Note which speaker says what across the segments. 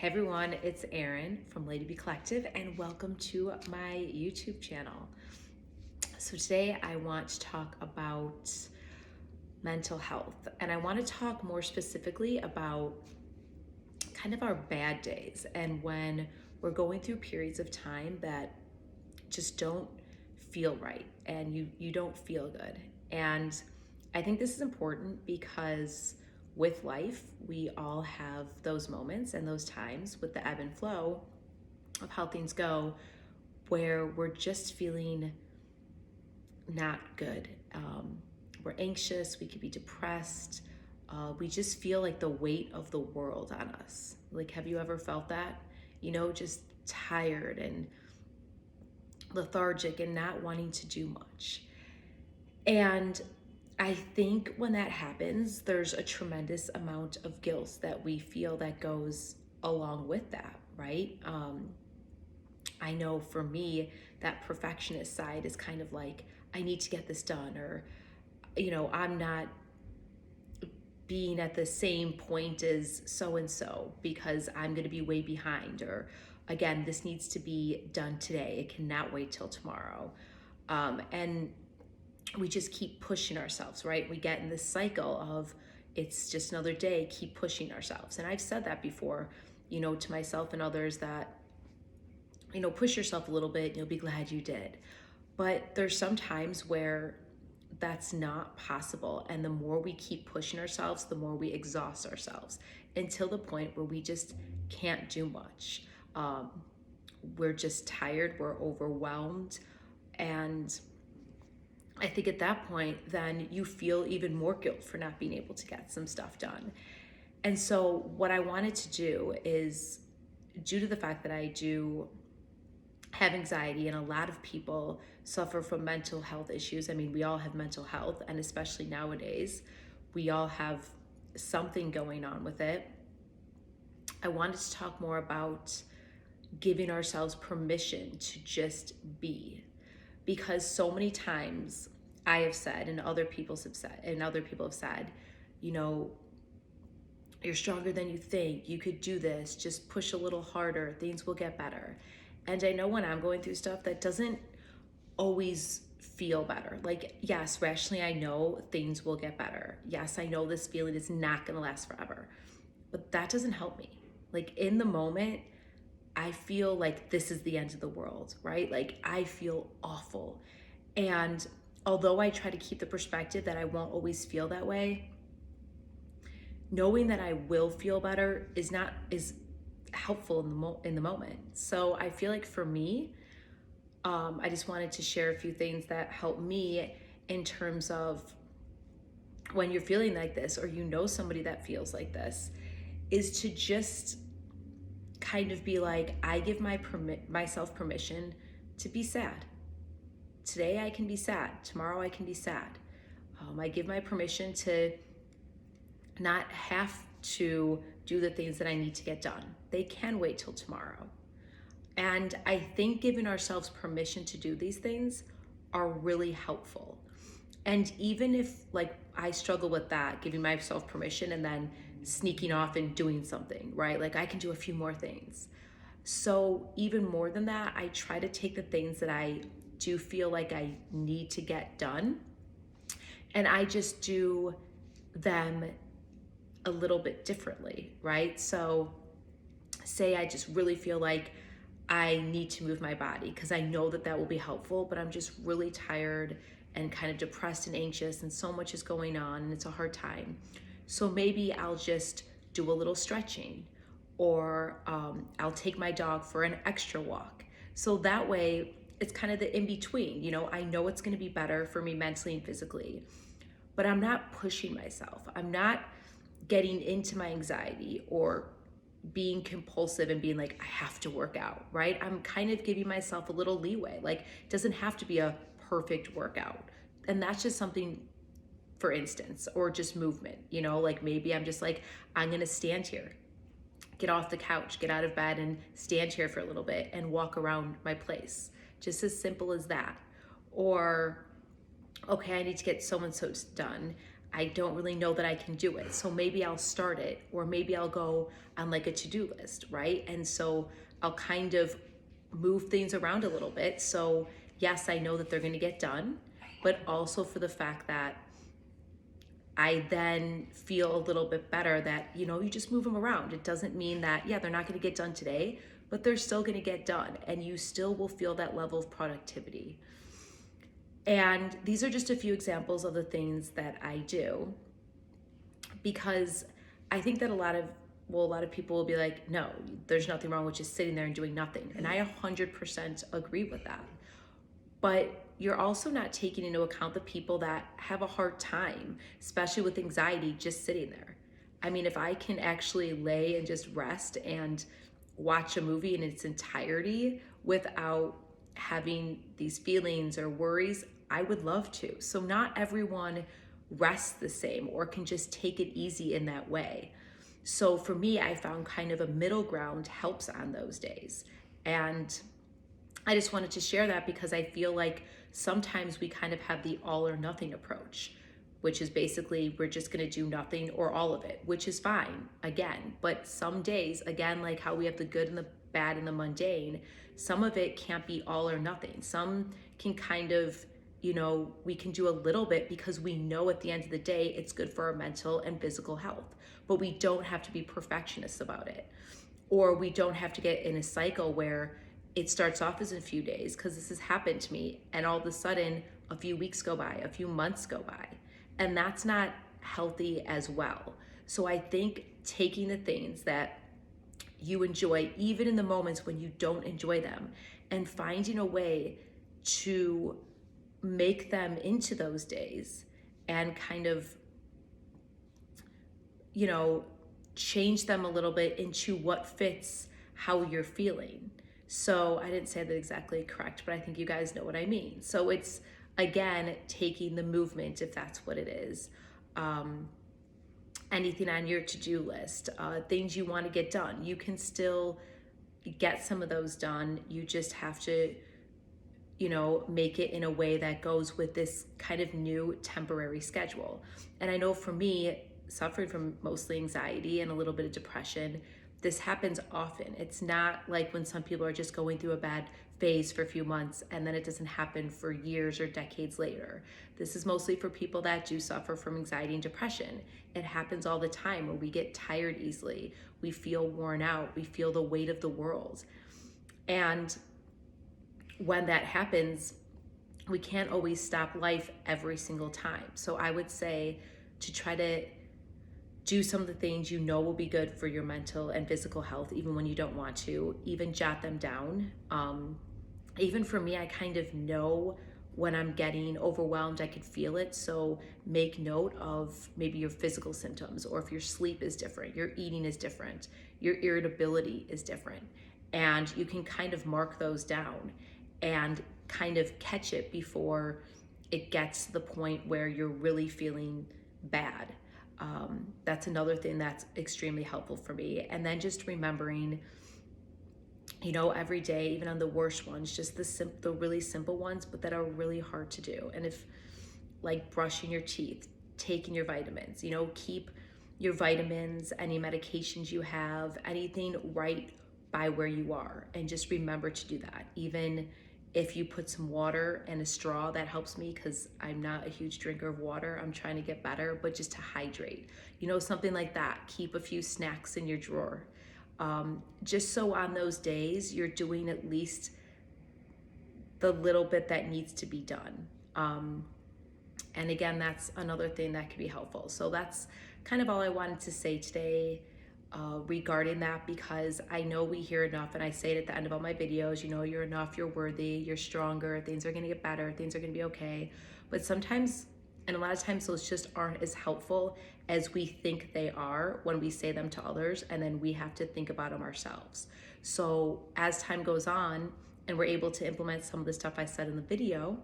Speaker 1: Hey everyone, it's Erin from Lady Bee Collective and welcome to my YouTube channel. So today I want to talk about mental health, and I want to talk more specifically about kind of our bad days and when we're going through periods of time that just don't feel right and you don't feel good. And I think this is important because with life, we all have those moments and those times with the ebb and flow of how things go where we're just feeling not good. We're anxious, we could be depressed. We just feel like the weight of the world on us. Like, have you ever felt that? Just tired and lethargic and not wanting to do much. And I think when that happens, there's a tremendous amount of guilt that we feel that goes along with that, right? I know for me, that perfectionist side is kind of like, I need to get this done, or, I'm not being at the same point as so and so because I'm going to be way behind, or again, this needs to be done today. It cannot wait till tomorrow. And we just keep pushing ourselves, right? We get in this cycle of it's just another day, keep pushing ourselves. And I've said that before, to myself and others that, push yourself a little bit and you'll be glad you did. But there's some times where that's not possible. And the more we keep pushing ourselves, the more we exhaust ourselves until the point where we just can't do much. We're just tired, we're overwhelmed. And I think at that point, then you feel even more guilt for not being able to get some stuff done. And so what I wanted to do is, due to the fact that I do have anxiety and a lot of people suffer from mental health issues. I mean, we all have mental health, and especially nowadays, we all have something going on with it. I wanted to talk more about giving ourselves permission to just be, because so many times I have said, and other people have said, you're stronger than you think, you could do this, just push a little harder, things will get better. And I know when I'm going through stuff, that doesn't always feel better. Like, yes, rationally, I know things will get better. Yes, I know this feeling is not gonna last forever, but that doesn't help me. Like, in the moment, I feel like this is the end of the world, right? Like, I feel awful. And although I try to keep the perspective that I won't always feel that way, knowing that I will feel better is helpful in the moment. So I feel like for me, I just wanted to share a few things that help me in terms of when you're feeling like this, or somebody that feels like this, is to just kind of be like, I give myself permission to be sad. Today I can be sad. Tomorrow I can be sad. I give my permission to not have to do the things that I need to get done. They can wait till tomorrow. And I think giving ourselves permission to do these things are really helpful. And even if, like, I struggle with that, giving myself permission and then sneaking off and doing something, right? Like, I can do a few more things. So even more than that, I try to take the things that I do feel like I need to get done, and I just do them a little bit differently, right? So say I just really feel like I need to move my body because I know that will be helpful, but I'm just really tired and kind of depressed and anxious and so much is going on and it's a hard time. So maybe I'll just do a little stretching, or I'll take my dog for an extra walk. So that way it's kind of the in-between, I know it's gonna be better for me mentally and physically, but I'm not pushing myself. I'm not getting into my anxiety or being compulsive and being like, I have to work out, right? I'm kind of giving myself a little leeway. Like, it doesn't have to be a perfect workout. And that's just something, for instance, or just movement, like maybe I'm just like, I'm gonna stand here, get off the couch, get out of bed and stand here for a little bit and walk around my place. Just as simple as that. Or, okay, I need to get so-and-so done. I don't really know that I can do it. So maybe I'll start it, or maybe I'll go on like a to-do list, right? And so I'll kind of move things around a little bit. So yes, I know that they're going to get done, but also for the fact that I then feel a little bit better that, you just move them around. It doesn't mean that, yeah, they're not going to get done today, but they're still going to get done, and you still will feel that level of productivity. And these are just a few examples of the things that I do, because I think that a lot of people will be like, no, there's nothing wrong with just sitting there and doing nothing. And I 100% agree with that. But you're also not taking into account the people that have a hard time, especially with anxiety, just sitting there. I mean, if I can actually lay and just rest and watch a movie in its entirety without having these feelings or worries, I would love to. So not everyone rests the same or can just take it easy in that way. So for me, I found kind of a middle ground helps on those days. And I just wanted to share that because I feel like sometimes we kind of have the all or nothing approach, which is basically we're just going to do nothing or all of it, which is fine, again. But some days, again, like how we have the good and the bad and the mundane, some of it can't be all or nothing. Some can kind of, we can do a little bit because we know at the end of the day it's good for our mental and physical health, but we don't have to be perfectionists about it. Or we don't have to get in a cycle where it starts off as a few days, because this has happened to me, and all of a sudden a few weeks go by, a few months go by, and that's not healthy as well. So I think taking the things that you enjoy, even in the moments when you don't enjoy them, and finding a way to make them into those days and kind of, change them a little bit into what fits how you're feeling. So I didn't say that exactly correct, but I think you guys know what I mean. So it's, again, taking the movement, if that's what it is. Anything on your to-do list, things you want to get done, you can still get some of those done. You just have to, make it in a way that goes with this kind of new temporary schedule. And I know for me, suffering from mostly anxiety and a little bit of depression, this happens often. It's not like when some people are just going through a bad phase for a few months and then it doesn't happen for years or decades later. This is mostly for people that do suffer from anxiety and depression. It happens all the time where we get tired easily. We feel worn out. We feel the weight of the world. And when that happens, we can't always stop life every single time. So I would say to try to do some of the things will be good for your mental and physical health, even when you don't want to, even jot them down. Even for me, I kind of know when I'm getting overwhelmed, I could feel it. So make note of maybe your physical symptoms, or if your sleep is different, your eating is different, your irritability is different. And you can kind of mark those down and kind of catch it before it gets to the point where you're really feeling bad. That's another thing that's extremely helpful for me. And then just remembering, every day, even on the worst ones, just the really simple ones, but that are really hard to do. And if, like, brushing your teeth, taking your vitamins, keep your vitamins, any medications you have, anything right by where you are. And just remember to do that. Even if you put some water and a straw, that helps me because I'm not a huge drinker of water. I'm trying to get better, but just to hydrate, something like that. Keep a few snacks in your drawer. Just so on those days, you're doing at least the little bit that needs to be done. And again, that's another thing that could be helpful. So that's kind of all I wanted to say today regarding that, because I know we hear enough, and I say it at the end of all my videos, you're enough, you're worthy, you're stronger, things are gonna get better, things are gonna be okay. But sometimes, and a lot of times, those just aren't as helpful as we think they are when we say them to others, and then we have to think about them ourselves. So as time goes on and we're able to implement some of the stuff I said in the video,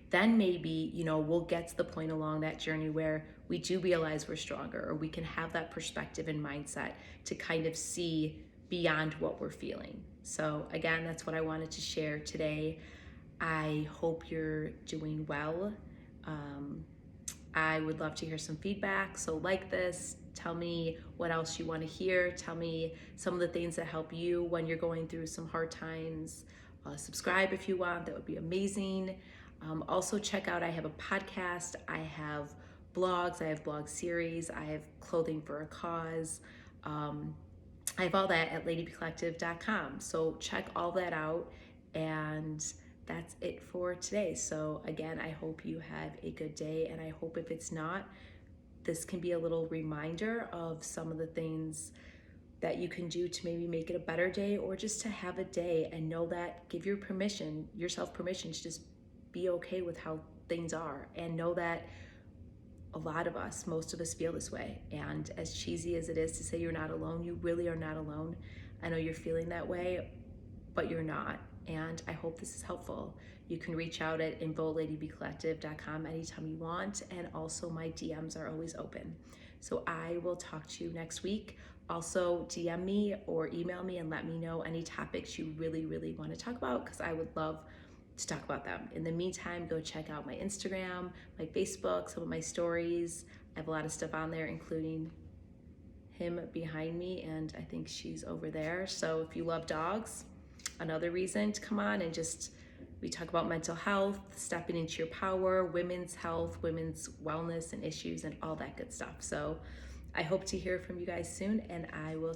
Speaker 1: then maybe, we'll get to the point along that journey where we do realize we're stronger, or we can have that perspective and mindset to kind of see beyond what we're feeling. So again, that's what I wanted to share today. I hope you're doing well. I would love to hear some feedback. So like this, tell me what else you want to hear. Tell me some of the things that help you when you're going through some hard times. Subscribe if you want, that would be amazing. Also check out, I have a podcast, I have blogs, I have blog series, I have clothing for a cause. I have all that at ladybecollective.com. So check all that out. And that's it for today. So again, I hope you have a good day. And I hope if it's not, this can be a little reminder of some of the things that you can do to maybe make it a better day, or just to have a day and know that, give yourself permission to just be okay with how things are, and know that a lot of us, most of us feel this way. And as cheesy as it is to say you're not alone, you really are not alone. I know you're feeling that way, but you're not. And I hope this is helpful. You can reach out at info@ladybecollective.com anytime you want. And also my DMs are always open. So I will talk to you next week. Also DM me or email me and let me know any topics you really, really want to talk about, because I would love to talk about them. In the meantime, go check out my Instagram, my Facebook, some of my stories. I have a lot of stuff on there, including him behind me, and I think she's over there. So if you love dogs, another reason to come on and just, we talk about mental health, stepping into your power, women's health, women's wellness and issues, and all that good stuff. So I hope to hear from you guys soon, and I will